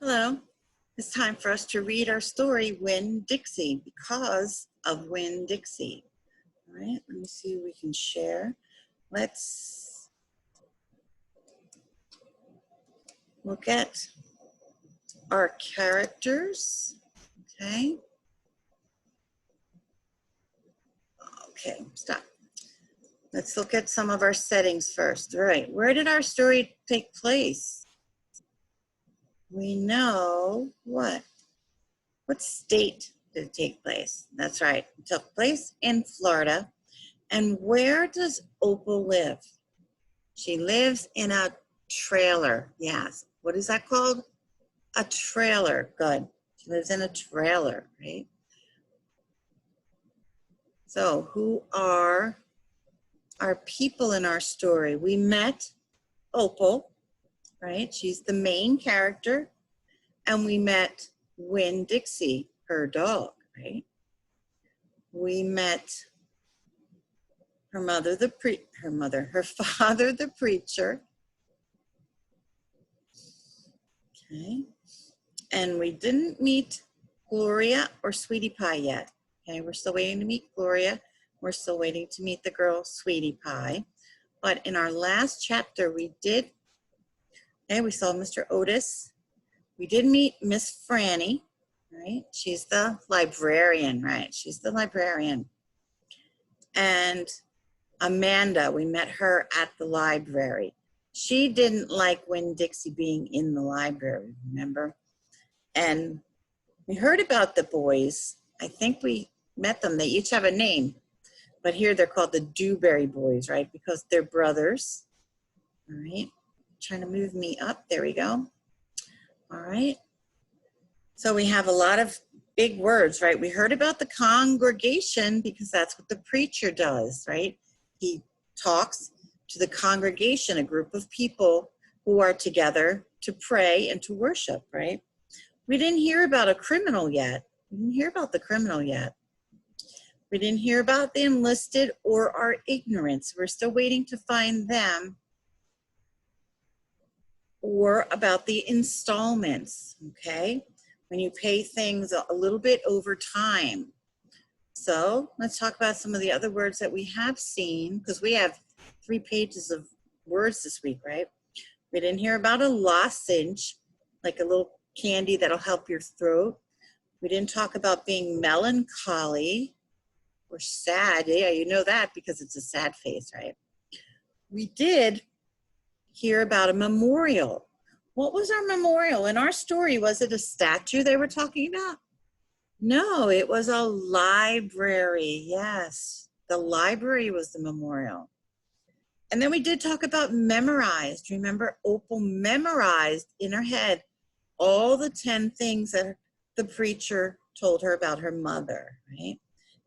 Hello. It's time for us to read our story, Winn-Dixie, because of Winn-Dixie. All right, let me see if we can share. Let's look at our characters. Okay. Okay, stop. Let's look at some of our settings first. All right, where did our story take place? We know what? What state did it take place? That's right, it took place in Florida. And where does Opal live? She lives in a trailer. Yes. What is that called? A trailer. Good. She lives in a trailer, right? So who are our people in our story? We met Opal, right? She's the main character. And we met Winn-Dixie, her dog, right? We met her father, the preacher. Okay. And we didn't meet Gloria or Sweetie Pie yet. Okay, we're still waiting to meet Gloria. We're still waiting to meet the girl, Sweetie Pie. But in our last chapter, we saw Mr. Otis. We did meet Miss Franny, right? She's the librarian, right? She's the librarian. And Amanda, we met her at the library. She didn't like Winn-Dixie being in the library, remember? And we heard about the boys. I think we met them. They each have a name. But here they're called the Dewberry Boys, right? Because they're brothers. All right. Trying to move me up. There we go. All right. So we have a lot of big words, right? We heard about the congregation because that's what the preacher does, right? He talks to the congregation, a group of people who are together to pray and to worship, right? We didn't hear about a criminal yet. We didn't hear about the criminal yet. We didn't hear about the enlisted or our ignorance. We're still waiting to find them, or about the installments, okay? When you pay things a little bit over time. So let's talk about some of the other words that we have seen, because we have 3 pages of words this week, right? We didn't hear about a lozenge, like a little candy that'll help your throat. We didn't talk about being melancholy or sad. Yeah, you know that because it's a sad face, right? We did hear about a memorial. What was our memorial? In our story, was it a statue they were talking about? No, it was a library. Yes, the library was the memorial. And then we did talk about memorized. Remember, Opal memorized in her head all the 10 things that the preacher told her about her mother, right?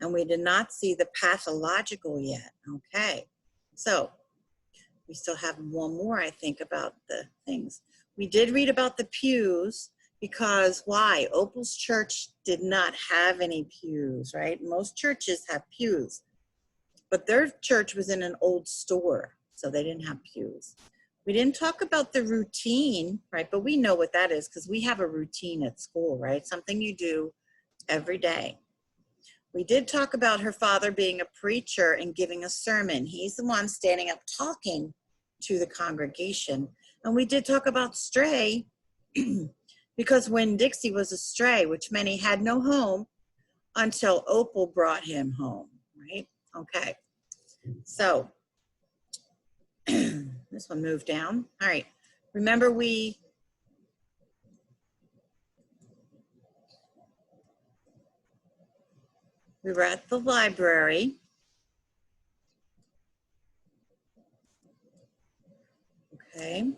And we did not see the pathological yet. Okay, so we still have one more, I think, about the things. We did read about the pews because why? Opal's church did not have any pews, right? Most churches have pews, but their church was in an old store, so they didn't have pews. We didn't talk about the routine, right? But we know what that is because we have a routine at school, right? Something you do every day. We did talk about her father being a preacher and giving a sermon. He's the one standing up talking to the congregation. And we did talk about stray because Winn-Dixie was a stray, which meant he had no home until Opal brought him home, right? Okay, so this one moved down. All right, remember we were at the library. Okay.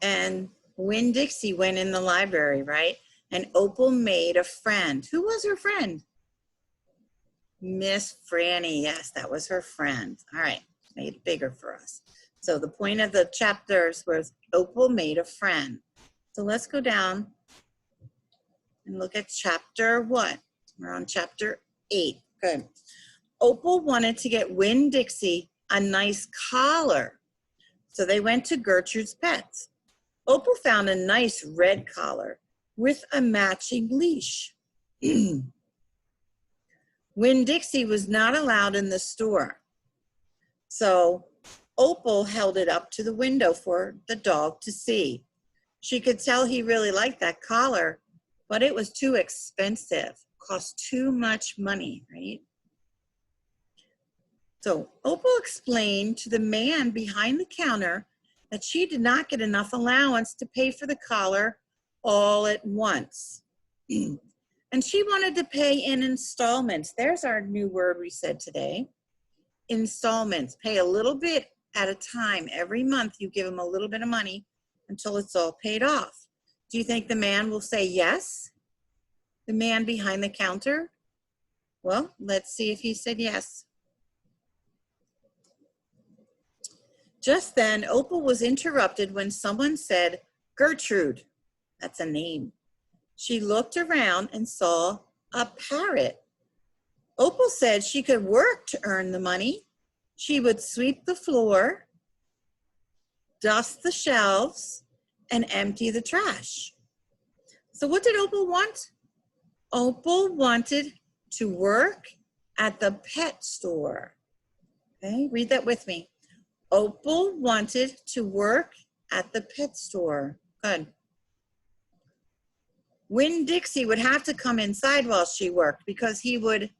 And Winn-Dixie went in the library, right? And Opal made a friend. Who was her friend? Miss Franny. Yes, that was her friend. All right, made it bigger for us. So the point of the chapters was Opal made a friend. So let's go down and look at chapter what? We're on chapter 8. Good. Opal wanted to get Winn-Dixie a nice collar. So they went to Gertrude's Pets. Opal found a nice red collar with a matching leash. Winn-Dixie was not allowed in the store. So Opal held it up to the window for the dog to see. She could tell he really liked that collar, but it was too expensive, cost too much money, right? So Opal explained to the man behind the counter that she did not get enough allowance to pay for the collar all at once. And she wanted to pay in installments. There's our new word we said today. Installments. Pay a little bit at a time. Every month you give him a little bit of money until it's all paid off. Do you think the man will say yes? The man behind the counter? Well, let's see if he said yes. Just then, Opal was interrupted when someone said, Gertrude. That's a name. She looked around and saw a parrot. Opal said she could work to earn the money. She would sweep the floor, dust the shelves, and empty the trash. So what did Opal want? Opal wanted to work at the pet store. Okay, read that with me. Opal wanted to work at the pet store. Good. Winn-Dixie would have to come inside while she worked because he would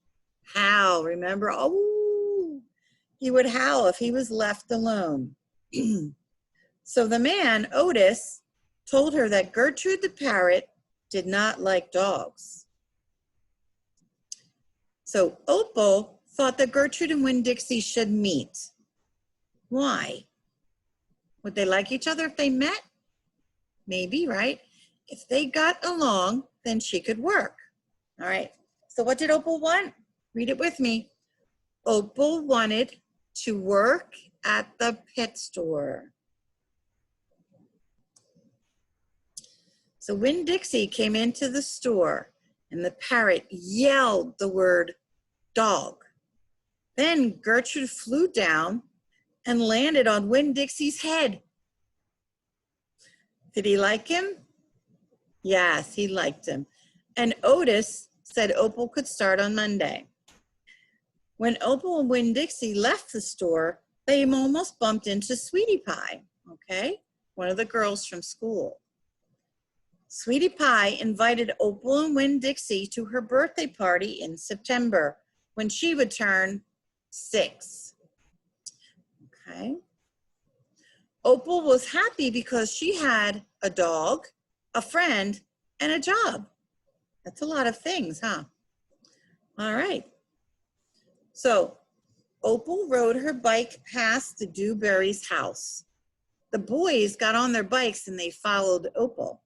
howl. Remember? Oh, he would howl if he was left alone. So the man, Otis, told her that Gertrude the parrot did not like dogs. So Opal thought that Gertrude and Winn-Dixie should meet. Why? Would they like each other if they met? Maybe, right? If they got along, then she could work. All right. So what did Opal want? Read it with me. Opal wanted to work at the pet store. So Winn-Dixie came into the store and the parrot yelled the word dog. Then Gertrude flew down and landed on Winn-Dixie's head. Did he like him? Yes, he liked him. And Otis said Opal could start on Monday. When Opal and Winn-Dixie left the store, they almost bumped into Sweetie Pie, okay? One of the girls from school. Sweetie Pie invited Opal and Winn-Dixie to her birthday party in September when she would turn 6. Okay. Opal was happy because she had a dog, a friend, and a job. That's a lot of things, huh? All right. So Opal rode her bike past the Dewberry's house. The boys got on their bikes and they followed Opal.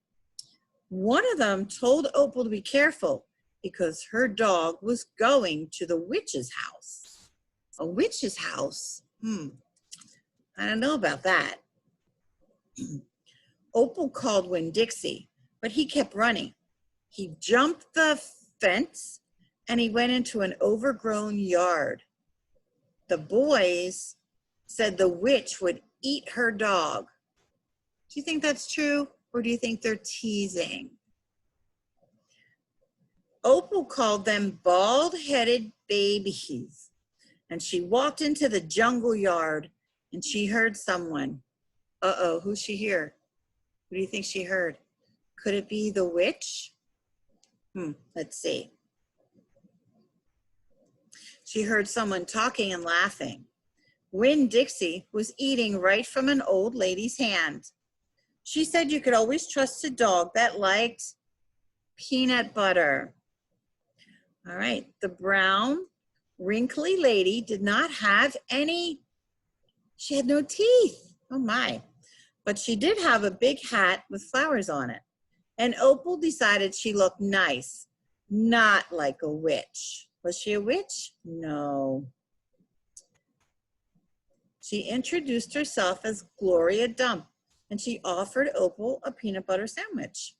One of them told Opal to be careful because her dog was going to the witch's house. A witch's house? I don't know about that. Opal called Winn-Dixie, but he kept running. He jumped the fence and he went into an overgrown yard. The boys said the witch would eat her dog. Do you think that's true, or do you think they're teasing? Opal called them bald-headed babies, and she walked into the jungle yard and she heard someone. Uh-oh, who's she hear? Who do you think she heard? Could it be the witch? Let's see. She heard someone talking and laughing. Winn-Dixie was eating right from an old lady's hand. She said you could always trust a dog that liked peanut butter. All right, the brown, wrinkly lady did not have any, she had no teeth. Oh my. But she did have a big hat with flowers on it. And Opal decided she looked nice, not like a witch. Was she a witch? No. She introduced herself as Gloria Dump, and she offered Opal a peanut butter sandwich.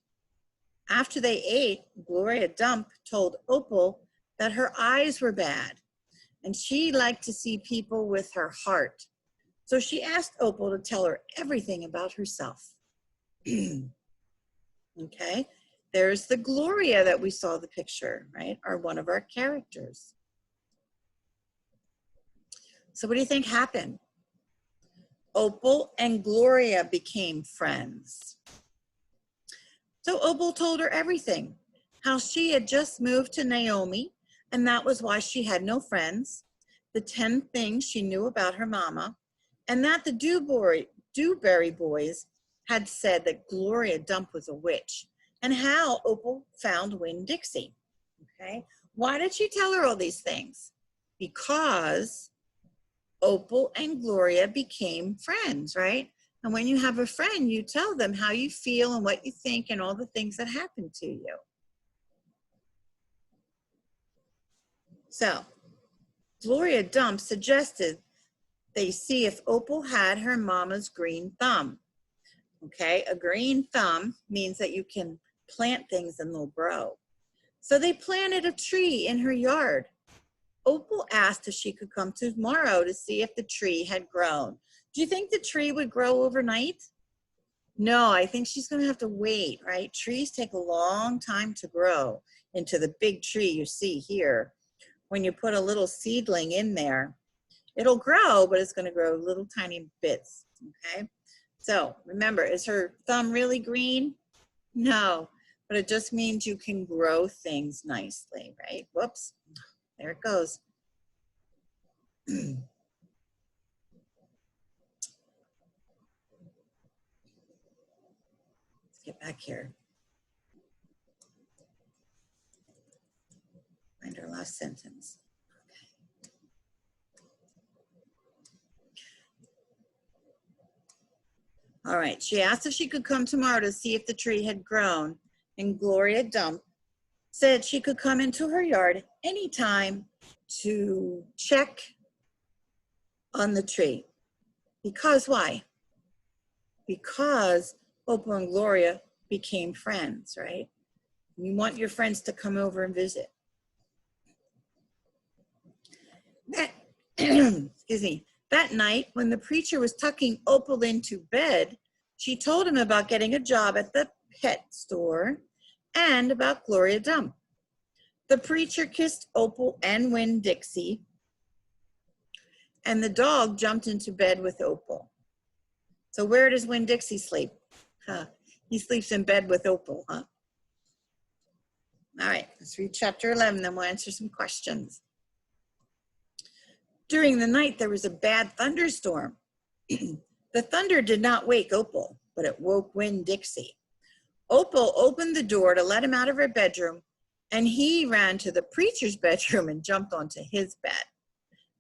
After they ate, Gloria Dump told Opal that her eyes were bad, and she liked to see people with her heart. So she asked Opal to tell her everything about herself. Okay, there's the Gloria that we saw the picture, right? Or one of our characters. So what do you think happened? Opal and Gloria became friends. So Opal told her everything, how she had just moved to Naomi, and that was why she had no friends, the 10 things she knew about her mama, and that the Dewberry boys had said that Gloria Dump was a witch, and how Opal found Winn-Dixie. Okay, why did she tell her all these things? Because Opal and Gloria became friends, right? And when you have a friend, you tell them how you feel and what you think and all the things that happened to you. So Gloria Dump suggested they see if Opal had her mama's green thumb. Okay, a green thumb means that you can plant things and they'll grow. So they planted a tree in her yard. Opal asked if she could come tomorrow to see if the tree had grown. Do you think the tree would grow overnight? No, I think she's going to have to wait, right? Trees take a long time to grow into the big tree you see here. When you put a little seedling in there, it'll grow, but it's going to grow little tiny bits, okay? So remember, is her thumb really green? No, but it just means you can grow things nicely, right? Whoops, there it goes. Let's get back here. Find our last sentence. All right, she asked if she could come tomorrow to see if the tree had grown, and Gloria Dump said she could come into her yard anytime to check on the tree. Because why? Because Opal and Gloria became friends, right? You want your friends to come over and visit. Excuse me. That night, when the preacher was tucking Opal into bed, she told him about getting a job at the pet store and about Gloria Dump. The preacher kissed Opal and Winn-Dixie, and the dog jumped into bed with Opal. So where does Winn-Dixie sleep? Huh. He sleeps in bed with Opal, huh? All right, let's read chapter 11, then we'll answer some questions. During the night, there was a bad thunderstorm. The thunder did not wake Opal, but it woke Winn-Dixie. Opal opened the door to let him out of her bedroom, and he ran to the preacher's bedroom and jumped onto his bed.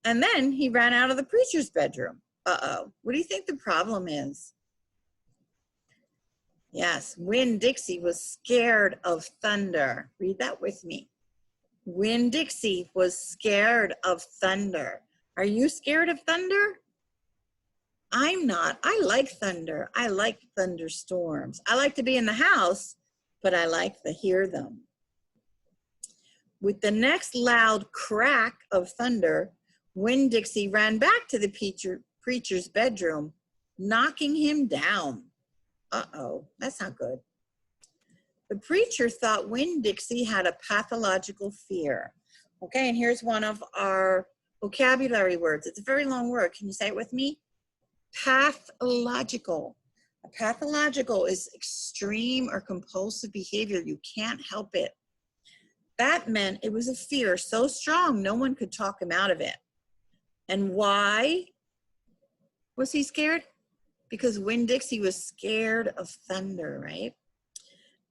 And then he ran out of the preacher's bedroom. Uh-oh, what do you think the problem is? Yes, Winn-Dixie was scared of thunder. Read that with me. Winn-Dixie was scared of thunder. Are you scared of thunder? I'm not. I like thunder. I like thunderstorms. I like to be in the house, but I like to hear them. With the next loud crack of thunder, Winn-Dixie ran back to the preacher's bedroom, knocking him down. Uh-oh, that's not good. The preacher thought Winn-Dixie had a pathological fear. Okay, and here's one of our vocabulary words. It's a very long word. Can you say it with me? Pathological. A pathological is extreme or compulsive behavior. You can't help it. That meant it was a fear so strong no one could talk him out of it. And why was he scared? Because Winn-Dixie was scared of thunder, right?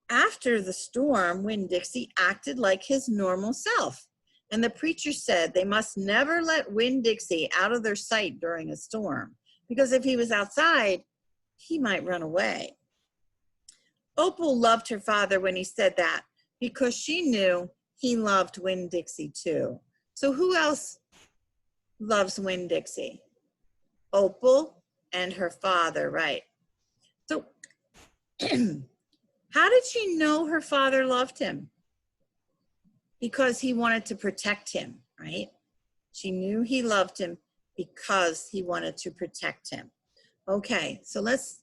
After the storm, Winn-Dixie acted like his normal self. And the preacher said they must never let Winn-Dixie out of their sight during a storm, because if he was outside, he might run away. Opal loved her father when he said that, because she knew he loved Winn-Dixie too. So who else loves Winn-Dixie? Opal and her father, right? So how did she know her father loved him? Because he wanted to protect him, right? She knew he loved him because he wanted to protect him. Okay, so let's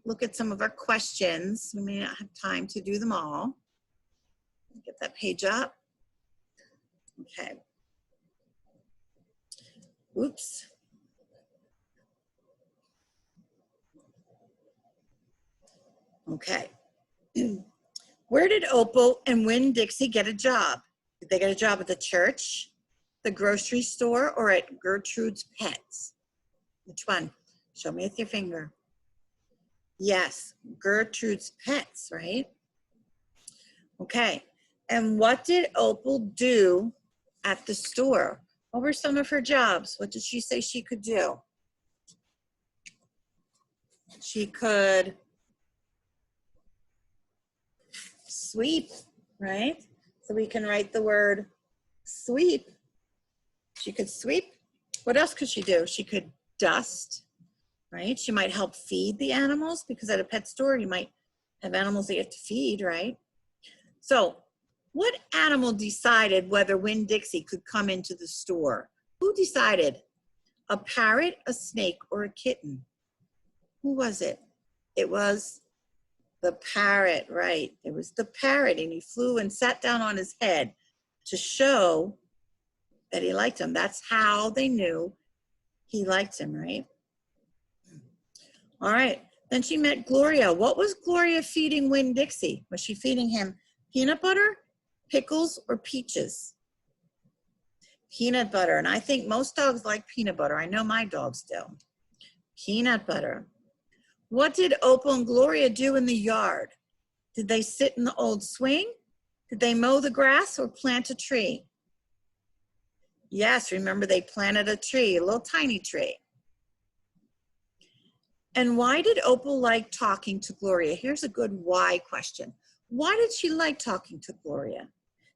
look at some of our questions. We may not have time to do them all. Get that page up. Okay. Oops. Okay. Where did Opal and Winn-Dixie get a job? Did they get a job at the church, the grocery store, or at Gertrude's Pets? Which one? Show me with your finger. Yes, Gertrude's Pets, right? Okay. And what did Opal do at the store? What were some of her jobs? What did she say she could do? She could sweep, right? So we can write the word sweep. She could sweep. What else could she do? She could dust, right? She might help feed the animals, because at a pet store you might have animals that you have to feed, right? So what animal decided whether Winn-Dixie could come into the store? Who decided? A parrot, a snake, or a kitten? Who was it? It was the parrot, right? It was the parrot, and he flew and sat down on his head to show that he liked him. That's how they knew he liked him, right? All right, then she met Gloria. What was Gloria feeding Winn-Dixie? Was she feeding him peanut butter, pickles, or peaches? Peanut butter, and I think most dogs like peanut butter. I know my dogs do. Peanut butter. What did Opal and Gloria do in the yard? Did they sit in the old swing? Did they mow the grass or plant a tree? Yes, remember they planted a tree, a little tiny tree. And why did Opal like talking to Gloria? Here's a good why question. Why did she like talking to Gloria?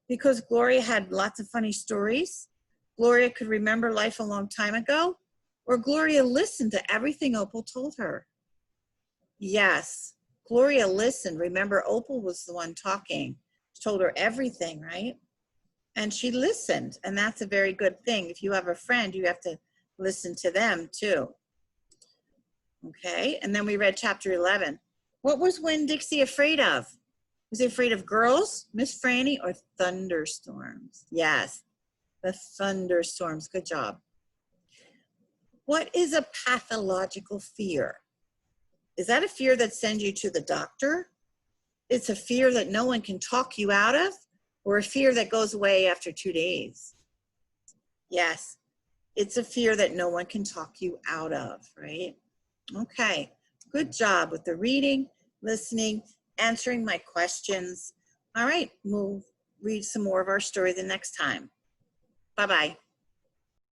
Because Gloria had lots of funny stories. Gloria could remember life a long time ago, or Gloria listened to everything Opal told her. Yes, Gloria listened. Remember, Opal was the one talking. She told her everything, right? And she listened, and that's a very good thing. If you have a friend, you have to listen to them too. Okay, and then we read chapter 11. What was Winn-Dixie afraid of? Was he afraid of girls, Miss Franny, or thunderstorms? Yes, the thunderstorms. Good job. What is a pathological fear? Is that a fear that sends you to the doctor? It's a fear that no one can talk you out of, or a fear that goes away after 2 days? Yes, it's a fear that no one can talk you out of, right? Okay, good job with the reading, listening, answering my questions. All right, we'll read some more of our story the next time. Bye-bye.